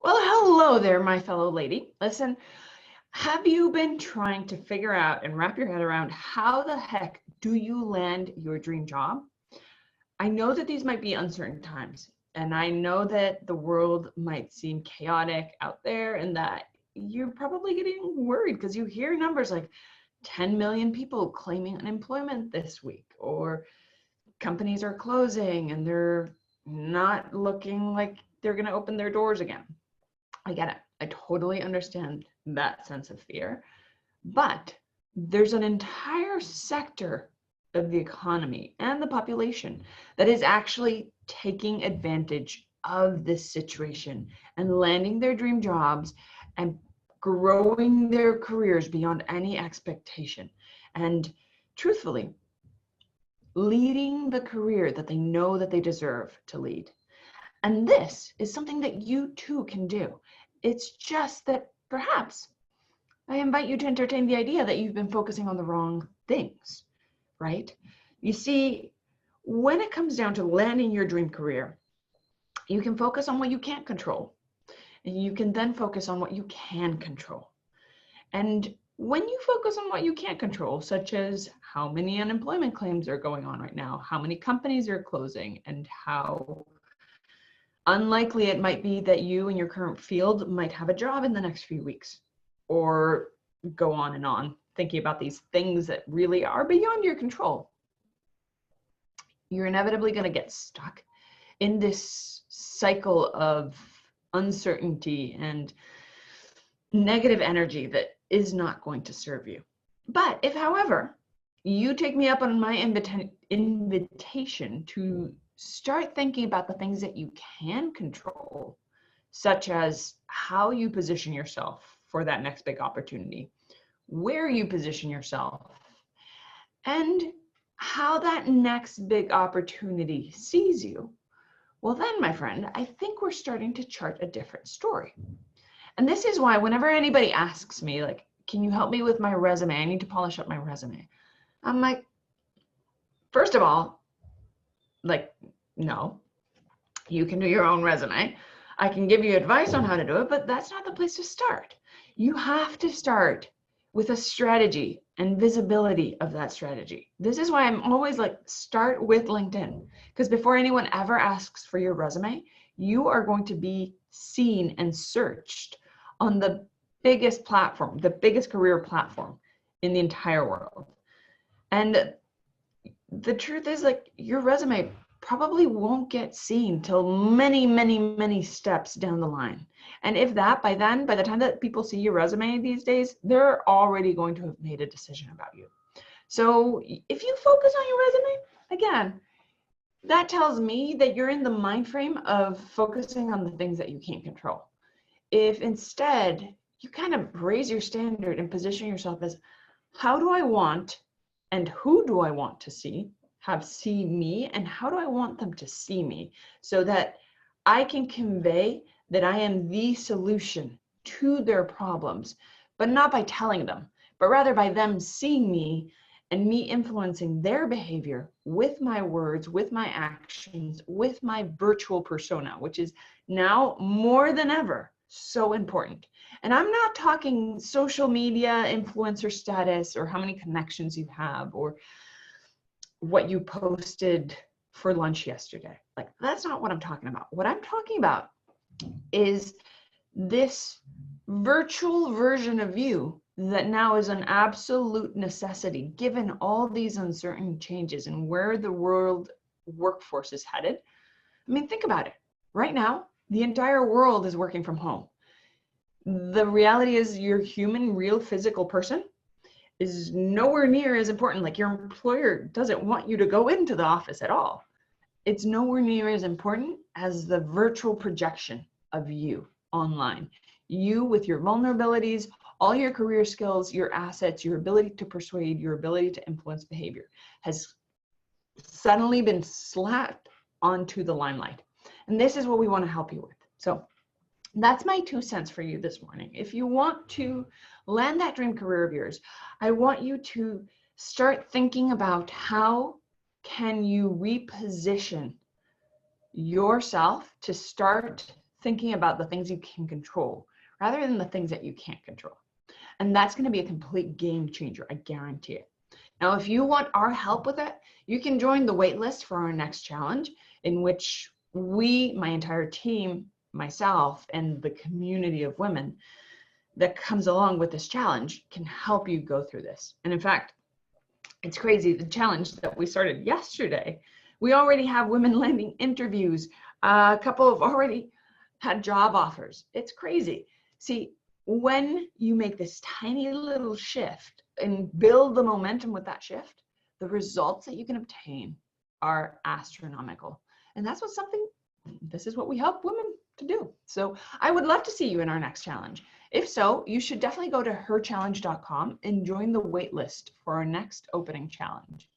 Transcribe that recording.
Well, hello there, my fellow lady. Listen, have you been trying to figure out and wrap your head around how the heck do you land your dream job? I know that these might be uncertain times, and I know that the world might seem chaotic out there and that you're probably getting worried because you hear numbers like 10 million people claiming unemployment this week, or companies are closing and they're not looking like they're going to open their doors again. I get it. I totally understand that sense of fear. But there's an entire sector of the economy and the population that is actually taking advantage of this situation and landing their dream jobs and growing their careers beyond any expectation. And truthfully, leading the career that they know that they deserve to lead. And this is something that you too can do. It's just that perhaps I invite you to entertain the idea that you've been focusing on the wrong things, right? You see, when it comes down to landing your dream career, you can focus on what you can't control, and you can then focus on what you can control. And when you focus on what you can't control, such as how many unemployment claims are going on right now, how many companies are closing, and how unlikely it might be that you in your current field might have a job in the next few weeks, or go on and on, thinking about these things that really are beyond your control, you're inevitably going to get stuck in this cycle of uncertainty and negative energy that is not going to serve you. But if, however, you take me up on my invitation to start thinking about the things that you can control, such as how you position yourself for that next big opportunity, where you position yourself, and how that next big opportunity sees you, well then, my friend, I think we're starting to chart a different story. And this is why whenever anybody asks me, like, can you help me with my resume? I need to polish up my resume. I'm like, first of all, like, no, you can do your own resume. I can give you advice on how to do it, but that's not the place to start. You have to start with a strategy and visibility of that strategy. This is why I'm always like, start with LinkedIn, because before anyone ever asks for your resume, you are going to be seen and searched on the biggest platform, the biggest career platform in the entire world. And the truth is, like, your resume probably won't get seen till many, many, many steps down the line. And if that, by the time that people see your resume these days, they're already going to have made a decision about you. So if you focus on your resume, again, that tells me that you're in the mind frame of focusing on the things that you can't control. If instead you kind of raise your standard and position yourself as, how do I want and who do I want to see me, and how do I want them to see me, so that I can convey that I am the solution to their problems, but not by telling them, but rather by them seeing me and me influencing their behavior with my words, with my actions, with my virtual persona, which is now more than ever so important. And I'm not talking social media influencer status or how many connections you have or what you posted for lunch yesterday. Like, that's not what I'm talking about. What I'm talking about is this virtual version of you that now is an absolute necessity, given all these uncertain changes and where the world workforce is headed. I mean, think about it. Right now, the entire world is working from home. The reality is your human, real, physical person is nowhere near as important. Like, your employer doesn't want you to go into the office at all. It's nowhere near as important as the virtual projection of you online. You with your vulnerabilities, all your career skills, your assets, your ability to persuade, your ability to influence behavior has suddenly been slapped onto the limelight. And this is what we want to help you with. So that's my 2 cents for you this morning. If you want to land that dream career of yours, I want you to start thinking about how can you reposition yourself to start thinking about the things you can control rather than the things that you can't control. And that's going to be a complete game changer, I guarantee it. Now, if you want our help with it, you can join the wait list for our next challenge, in which we, my entire team, myself, and the community of women that comes along with this challenge can help you go through this. And in fact, it's crazy, the challenge that we started yesterday, we already have women landing interviews. A couple have already had job offers. It's crazy. See, when you make this tiny little shift and build the momentum with that shift, the results that you can obtain are astronomical. And this is what we help women to do. So I would love to see you in our next challenge. If so, you should definitely go to herchallenge.com and join the wait list for our next opening challenge.